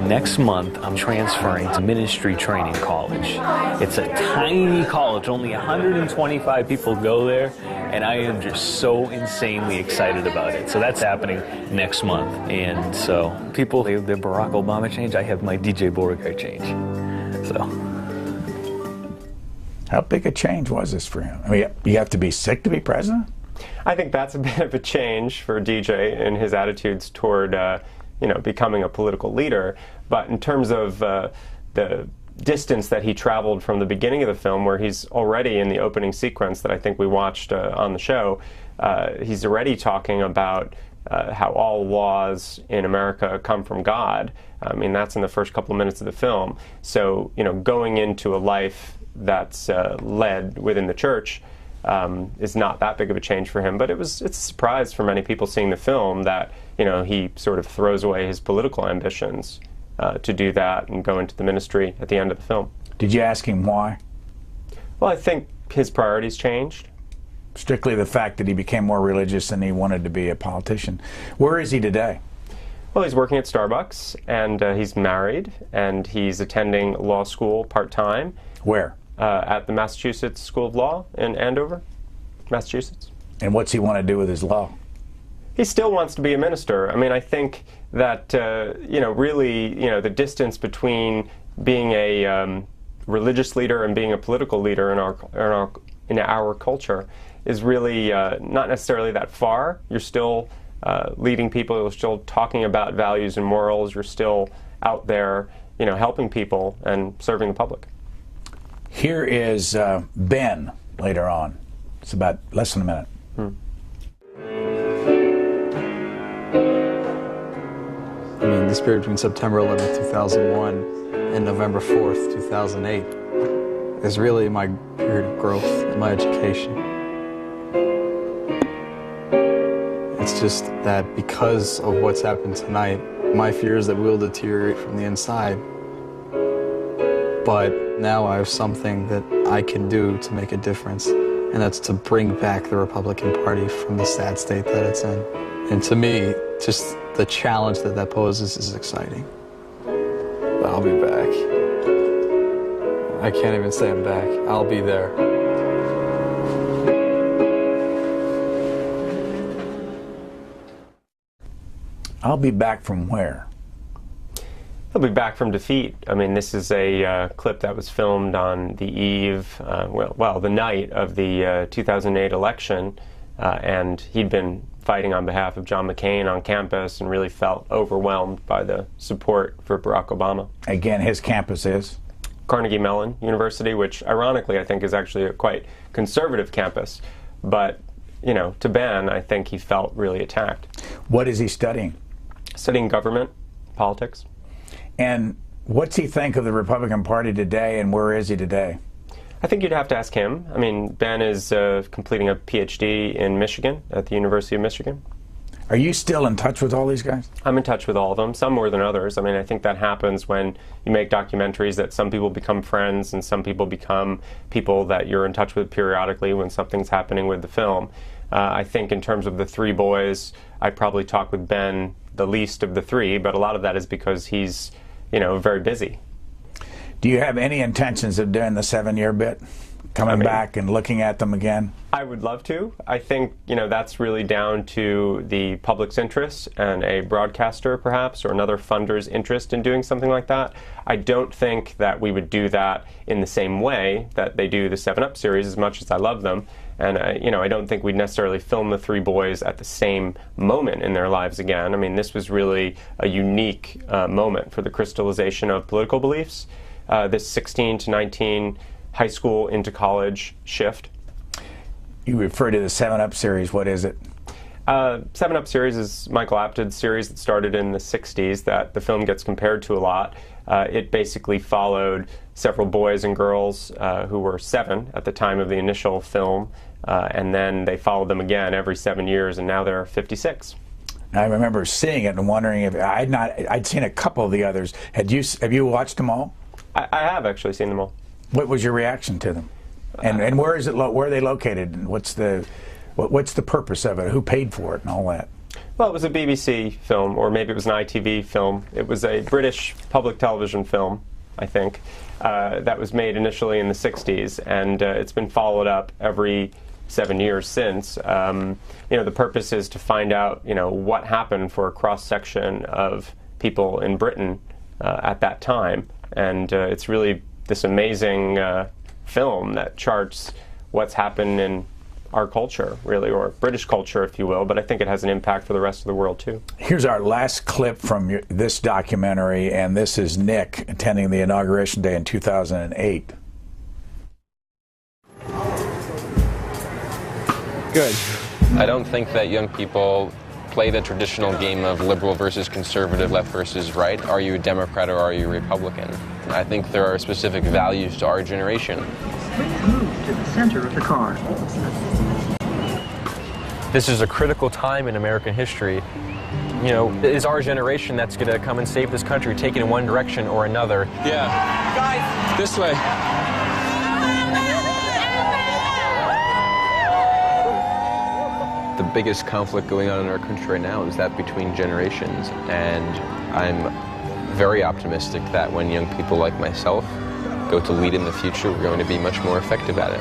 Next month, I'm transferring to Ministry Training College. It's a tiny college, only 125 people go there, and I am just so insanely excited about it. So that's happening next month. And so people, they have their Barack Obama change, I have my DJ Beauregard change. So. How big a change was this for him? I mean, you have to be sick to be president? I think that's a bit of a change for DJ in his attitudes toward, you know, becoming a political leader. But in terms of the distance that he traveled from the beginning of the film, where he's already in the opening sequence that I think we watched on the show, he's already talking about how all laws in America come from God. I mean, that's in the first couple of minutes of the film. So, you know, going into a life that's led within the church is not that big of a change for him. But it's a surprise for many people seeing the film that, you know, he sort of throws away his political ambitions to do that and go into the ministry at the end of the film. Did you ask him why? Well, I think his priorities changed. Strictly the fact that he became more religious and he wanted to be a politician. Where is he today? Well, he's working at Starbucks, and he's married, and he's attending law school part-time. Where? At the Massachusetts School of Law in Andover, Massachusetts. And what's he want to do with his law? He still wants to be a minister. I mean, I think that, you know, really, you know, the distance between being a religious leader and being a political leader in our culture is really not necessarily that far. You're still leading people, you're still talking about values and morals, you're still out there, you know, helping people and serving the public. Here is Ben later on. It's about less than a minute. I mean, this period between September 11th, 2001 and November 4th, 2008 is really my period of growth in my education. It's just that because of what's happened tonight, my fear is that we'll deteriorate from the inside. But now I have something that I can do to make a difference, and that's to bring back the Republican Party from the sad state that it's in. And to me, just the challenge that that poses is exciting. But I'll be back. I can't even say I'm back. I'll be there. I'll be back from where? He'll be back from defeat. I mean, this is a clip that was filmed on the eve, the night of the 2008 election, and he'd been fighting on behalf of John McCain on campus and really felt overwhelmed by the support for Barack Obama. Again, his campus is? Carnegie Mellon University, which ironically I think is actually a quite conservative campus. But, you know, to Ben, I think he felt really attacked. What is he studying? Studying government, politics. And what's he think of the Republican Party today, and where is he today? I think you'd have to ask him. I mean, Ben is completing a PhD in Michigan at the University of Michigan. Are you still in touch with all these guys? I'm in touch with all of them, some more than others. I mean, I think that happens when you make documentaries, that some people become friends and some people become people that you're in touch with periodically when something's happening with the film. I think in terms of the three boys, I probably talk with Ben the least of the three, but a lot of that is because he's, you know, very busy. Do you have any intentions of doing the 7-year bit? Coming back and looking at them again? I would love to. I think, you know, that's really down to the public's interest and a broadcaster perhaps or another funder's interest in doing something like that. I don't think that we would do that in the same way that they do the 7-Up series, as much as I love them. And, you know, I don't think we'd necessarily film the three boys at the same moment in their lives again. I mean, this was really a unique moment for the crystallization of political beliefs. This 16 to 19 high school into college shift. You refer to the 7-Up series. What is it? 7-Up series is Michael Apted's series that started in the 60s that the film gets compared to a lot. It basically followed several boys and girls who were 7 at the time of the initial film, and then they followed them again every 7 years, and now they're 56. I remember seeing it and wondering if I'd seen a couple of the others. Have you watched them all? I have actually seen them all. What was your reaction to them? And where is it? Where are they located? And what's the purpose of it? Who paid for it and all that? Well, it was a BBC film, or maybe it was an ITV film. It was a British public television film, I think, that was made initially in the 60s, and it's been followed up every 7 years since. You know, the purpose is to find out, you know, what happened for a cross-section of people in Britain at that time, and it's really this amazing film that charts what's happened in our culture, really, or British culture, if you will, but I think it has an impact for the rest of the world, too. Here's our last clip from this documentary, and this is Nick attending the Inauguration Day in 2008. Good. I don't think that young people play the traditional game of liberal versus conservative, left versus right. Are you a Democrat or are you a Republican? I think there are specific values to our generation. Please move to the center of the car. This is a critical time in American history. You know, it is our generation that's going to come and save this country, take it in one direction or another. Yeah. Guys, this way. The biggest conflict going on in our country right now is that between generations, and I'm very optimistic that when young people like myself go to lead in the future, we're going to be much more effective at it.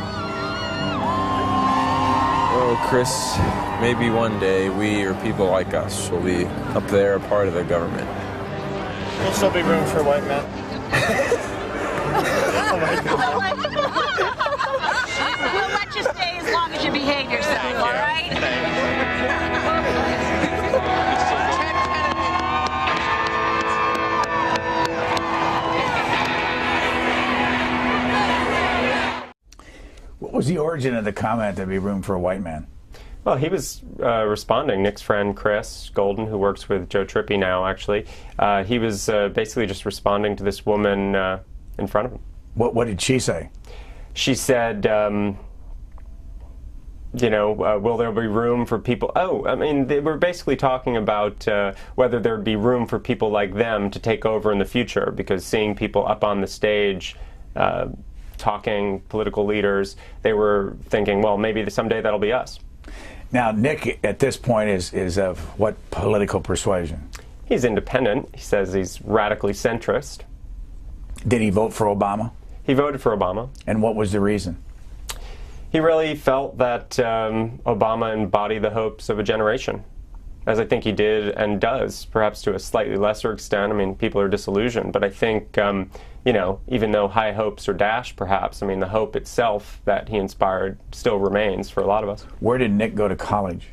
Oh, Chris, maybe one day we or people like us will be up there, a part of the government. There'll still be room for white men. We'll let you stay as long as you behave yourself, all right? What was the origin of the comment, there'd be room for a white man? Well, he was responding. Nick's friend Chris Golden, who works with Joe Trippi now, actually, he was basically just responding to this woman in front of him. What did she say? She said, you know, will there be room for people? Oh, I mean, they were basically talking about whether there'd be room for people like them to take over in the future, because seeing people up on the stage talking, political leaders, they were thinking, well, maybe someday that'll be us. Now, Nick, at this point, is of what political persuasion? He's independent. He says he's radically centrist. Did he vote for Obama? He voted for Obama. And what was the reason? He really felt that Obama embodied the hopes of a generation. as I think he did and does, perhaps to a slightly lesser extent. I mean, people are disillusioned, but I think, you know, even though high hopes are dashed, perhaps, I mean, the hope itself that he inspired still remains for a lot of us. Where did Nick go to college?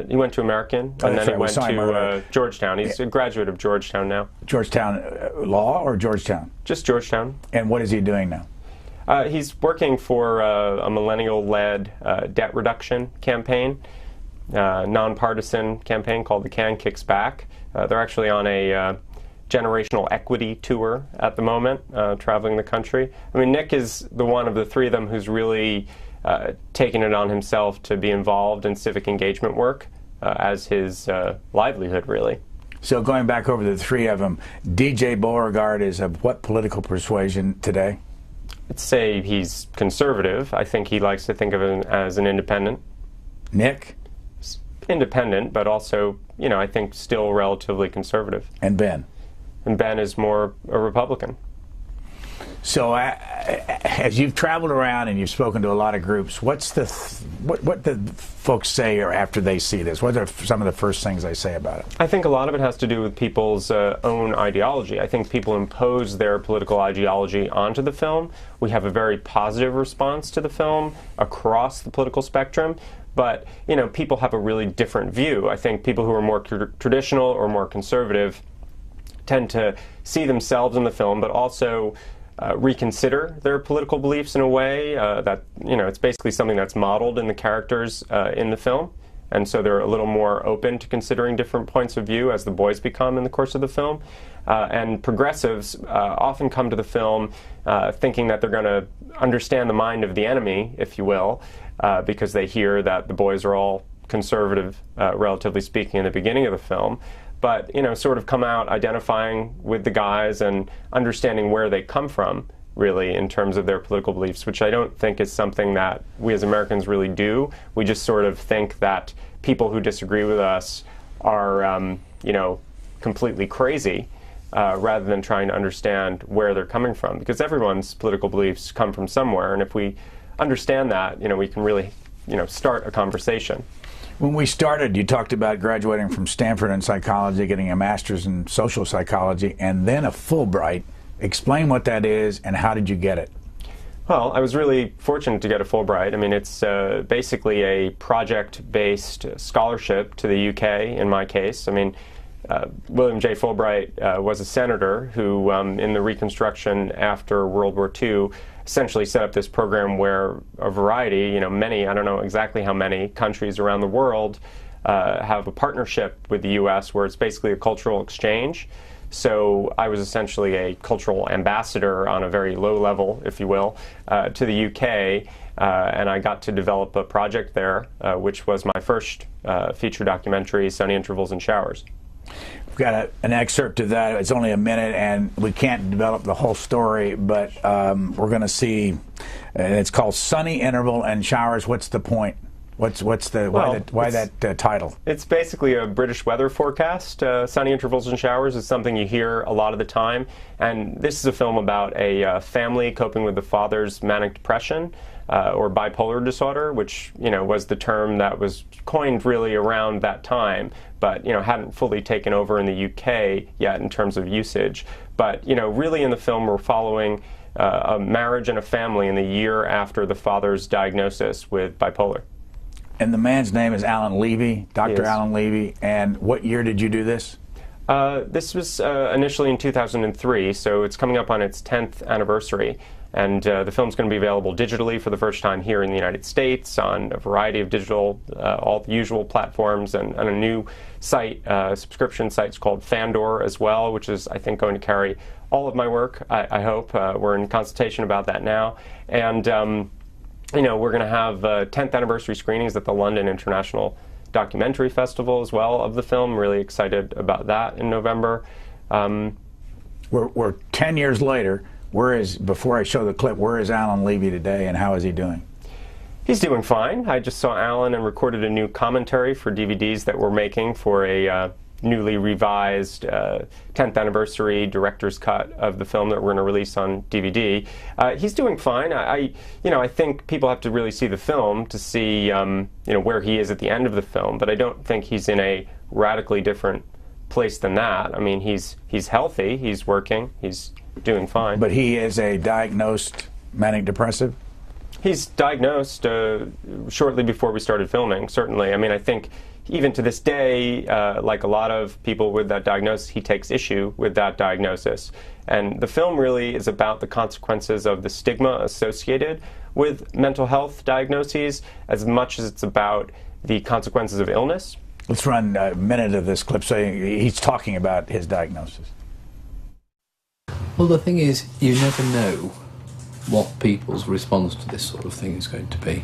He went to American, and then he went to Georgetown. He's a graduate of Georgetown now. Georgetown Law or Georgetown? Just Georgetown. And what is he doing now? He's working for a millennial-led debt reduction campaign, nonpartisan campaign called The Can Kicks Back. They're actually on a generational equity tour at the moment, traveling the country. I mean, Nick is the one of the three of them who's really taken it on himself to be involved in civic engagement work as his livelihood, really. So going back over the three of them, DJ Beauregard is of what political persuasion today? I'd say he's conservative. I think he likes to think of him as an independent. Nick? Independent, but also, you know, I think still relatively conservative. And Ben? And Ben is more a Republican. So, as you've traveled around and you've spoken to a lot of groups, what's the what the folks say or after they see this? What are some of the first things they say about it? I think a lot of it has to do with people's own ideology. I think people impose their political ideology onto the film. We have a very positive response to the film across the political spectrum. But, you know, people have a really different view. I think people who are more traditional or more conservative tend to see themselves in the film, but also reconsider their political beliefs in a way that, you know, it's basically something that's modeled in the characters in the film. And so they're a little more open to considering different points of view as the boys become in the course of the film. And progressives often come to the film thinking that they're going to understand the mind of the enemy, if you will, because they hear that the boys are all conservative, relatively speaking, in the beginning of the film. But, you know, sort of come out identifying with the guys and understanding where they come from, really, in terms of their political beliefs, which I don't think is something that we as Americans really do. We just sort of think that people who disagree with us are, you know, completely crazy, rather than trying to understand where they're coming from. Because everyone's political beliefs come from somewhere, and if we understand that, you know, we can really, you know, start a conversation. When we started, you talked about graduating from Stanford in psychology, getting a master's in social psychology, and then a Fulbright. Explain what that is, and how did you get it? Well, I was really fortunate to get a Fulbright. I mean, it's basically a project-based scholarship to the UK, in my case. I mean, William J. Fulbright was a senator who, in the Reconstruction after World War II, essentially set up this program where a variety, you know, many, I don't know exactly how many countries around the world have a partnership with the U.S. where it's basically a cultural exchange. So I was essentially a cultural ambassador on a very low level, if you will, to the UK, and I got to develop a project there, which was my first feature documentary, Sunny Intervals and Showers. We've got an excerpt of that. It's only a minute, and we can't develop the whole story, but we're going to see. It's called Sunny Interval and Showers. What's the point? Why that title? It's basically a British weather forecast. Sunny Intervals and Showers is something you hear a lot of the time, and this is a film about a family coping with the father's manic depression or bipolar disorder, which, you know, was the term that was coined really around that time, but, you know, hadn't fully taken over in the UK yet in terms of usage. But, you know, really in the film we're following a marriage and a family in the year after the father's diagnosis with bipolar. And the man's name is Alan Levy, Dr. Alan Levy. And what year did you do this? This was initially in 2003, so it's coming up on its 10th anniversary. And the film's going to be available digitally for the first time here in the United States on a variety of digital, all the usual platforms, and a new site, subscription site called Fandor as well, which is, I think, going to carry all of my work, I hope. We're in consultation about that now. And you know, we're going to have 10th anniversary screenings at the London International Documentary Festival as well of the film. Really excited about that in November. We're 10 years later. Before I show the clip, where is Alan Levy today, and how is he doing? He's doing fine. I just saw Alan and recorded a new commentary for DVDs that we're making for a newly revised 10th anniversary director's cut of the film that we're going to release on DVD. He's doing fine. I think people have to really see the film to see where he is at the end of the film, but I don't think he's in a radically different place than that. I mean, he's healthy, he's working, he's doing fine. But he is a diagnosed manic depressive? He's diagnosed shortly before we started filming, certainly. I mean, I think even to this day, like a lot of people with that diagnosis, he takes issue with that diagnosis. And the film really is about the consequences of the stigma associated with mental health diagnoses as much as it's about the consequences of illness. Let's run a minute of this clip so he's talking about his diagnosis. Well, the thing is, you never know what people's response to this sort of thing is going to be.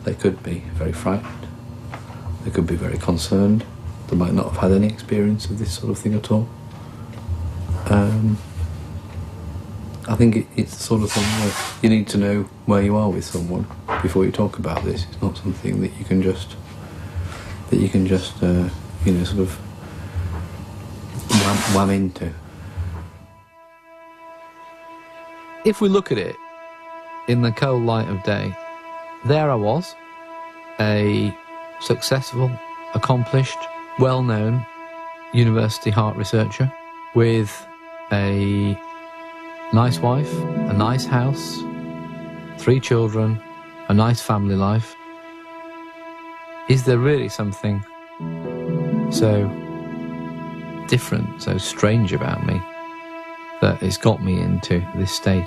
They could be very frightened. They could be very concerned. They might not have had any experience of this sort of thing at all. I think it's the sort of thing where you need to know where you are with someone before you talk about this. It's not something that you can just sort of wham into. If we look at it in the cold light of day, there I was, a successful, accomplished, well-known university heart researcher with a nice wife, a nice house, 3 children, a nice family life. Is there really something so different, so strange about me that has got me into this state?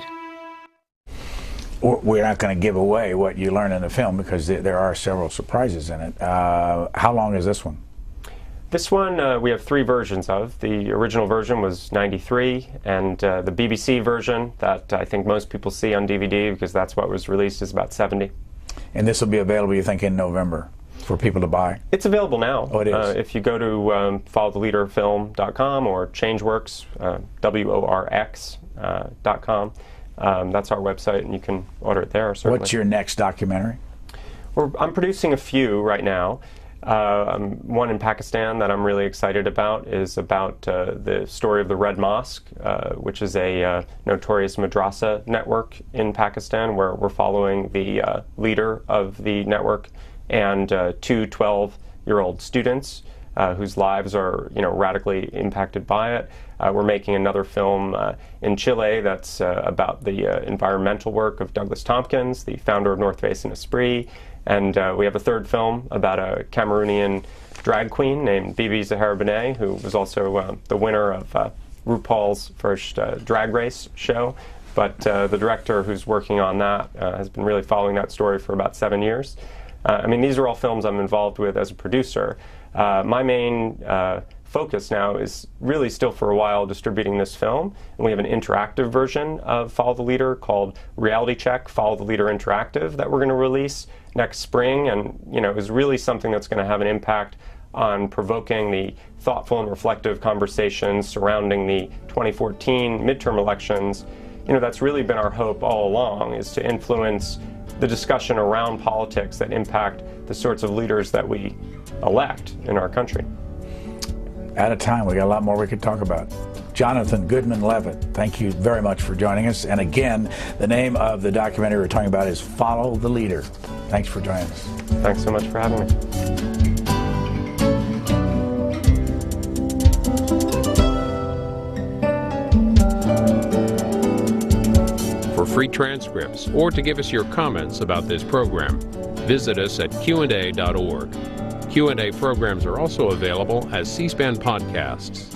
We're not going to give away what you learn in the film because there are several surprises in it. How long is this one? This one we have 3 versions of. The original version was 93, and the BBC version that I think most people see on DVD because that's what was released is about 70. And this will be available, you think, in November for people to buy? It's available now. Oh, it is? If you go to followtheleaderfilm.com or Changeworks, WORX.com, that's our website, and you can order it there, certainly. What's your next documentary? I'm producing a few right now. One in Pakistan that I'm really excited about is about the story of the Red Mosque, which is a notorious madrasa network in Pakistan where we're following the leader of the network and 2 12-year-old students whose lives are radically impacted by it. We're making another film in Chile that's about the environmental work of Douglas Tompkins, the founder of North Face and Esprit. And we have a 3rd film about a Cameroonian drag queen named Bibi Zahara Benet, who was also the winner of RuPaul's first drag race show. But the director who's working on that has been really following that story for about 7 years. I mean, these are all films I'm involved with as a producer. My main focus now is really still for a while distributing this film, and we have an interactive version of Follow the Leader called Reality Check Follow the Leader Interactive that we're going to release next spring, and is really something that's going to have an impact on provoking the thoughtful and reflective conversations surrounding the 2014 midterm elections. That's really been our hope all along, is to influence the discussion around politics that impact the sorts of leaders that we elect in our country. Out of time. We got a lot more we could talk about. Jonathan Goodman Levitt, thank you very much for joining us. And again, the name of the documentary we're talking about is Follow the Leader. Thanks for joining us. Thanks so much for having me. For free transcripts or to give us your comments about this program, visit us at Q&A.org. Q&A programs are also available as C-SPAN podcasts.